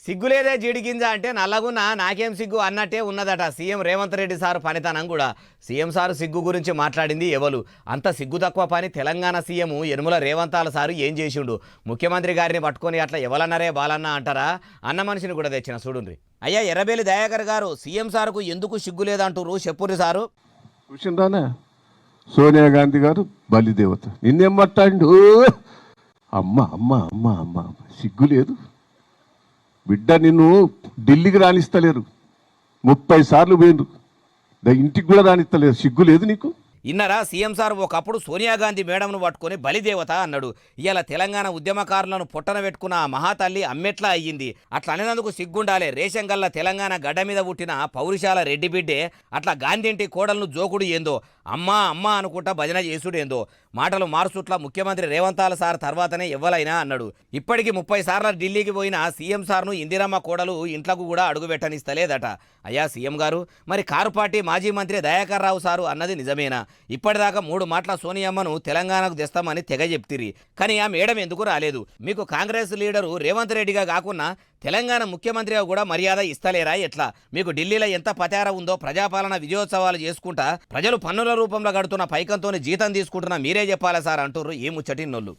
సిగ్గులేదే జీడిగింజ అంటే నల్లగున్న నాకేం సిగ్గు అన్నట్టే ఉన్నదట సీఎం రేవంత్ రెడ్డి సారు పనితనం కూడా. సీఎం సారు సిగ్గు గురించి మాట్లాడింది ఎవరు? అంత సిగ్గు తక్కువ పని తెలంగాణ సీఎం యనుమల రేవంతాల సారు ఏం చేసిండు? ముఖ్యమంత్రి గారిని పట్టుకొని అట్లా ఎవలన్నారే బాలన్న అంటారా? అన్న మనిషిని కూడా తెచ్చిన చూడుండ్రి. అయ్యా ఎర్రబేలి దయాకర్ గారు, సీఎం సారుకు ఎందుకు సిగ్గు లేదంటారు చెప్పుర్రి సారు. చూసిందానే సోనియా గాంధీ గారు బలిదేవత, నిన్నేం మాట్లాడు? అమ్మ అమ్మ అమ్మ అమ్మ సిగ్గు లేదు బిడ్డ, నిన్ను ఢిల్లీకి రాణిస్తలేరు, 30 సార్లు పోయిండ్రు, ఇంటికి కూడా రాణిస్తలేరు, సిగ్గు లేదు నీకు? ఇన్నరా సీఎం సార్ ఒకప్పుడు సోనియా గాంధీ మేడంను పట్టుకొని బలిదేవత అన్నాడు. ఇవాళ తెలంగాణ ఉద్యమకారులను పొట్టన పెట్టుకున్న ఆ మహాతల్లి అమ్మెట్లా అయ్యింది. అట్లా అనేందుకు సిగ్గుండాలే. రేషన్ గల్ల తెలంగాణ గడ్డ మీద పుట్టిన పౌరుషాల రెడ్డి బిడ్డే అట్లా గాంధీంటి కోడలను జోకుడు ఏందో, అమ్మా అమ్మా అనుకుంటా భజన చేసుడేందో. మాటలు మార్చుట్ల ముఖ్యమంత్రి రేవంతాల సార్ తర్వాతనే ఎవ్వలైనా అన్నాడు. ఇప్పటికి 30 సార్లు ఢిల్లీకి పోయిన సీఎం సార్ను ఇందిరమ్మ కోడలు ఇంట్లకు కూడా అడుగు పెట్టనిస్తలేదట. అయ్యా సీఎం గారు, మరి కారు పార్టీ మాజీ మంత్రి దయాకర్ రావు సారు అన్నది నిజమేనా? ఇప్పటిదాకా 3 మాటల సోనియమ్మను తెలంగాణకు తెస్తామని తెగ చెప్తిరి, కానీ ఆ మేడం ఎందుకు రాలేదు? మీకు కాంగ్రెస్ లీడరు రేవంత్ రెడ్డిగా కాకుండా తెలంగాణ ముఖ్యమంత్రిగా కూడా మర్యాద ఇస్తలేరా ఎట్లా? మీకు ఢిల్లీలో ఎంత పతార ఉందో ప్రజాపాలన విజయోత్సవాలు చేసుకుంటా ప్రజలు పన్నుల రూపంలో గడుతున్న పైకంతోనే జీతం తీసుకుంటున్నా మీరే చెప్పాలా సార్ అంటుర్రు ఈ ముచ్చటిన్నోళ్ళు.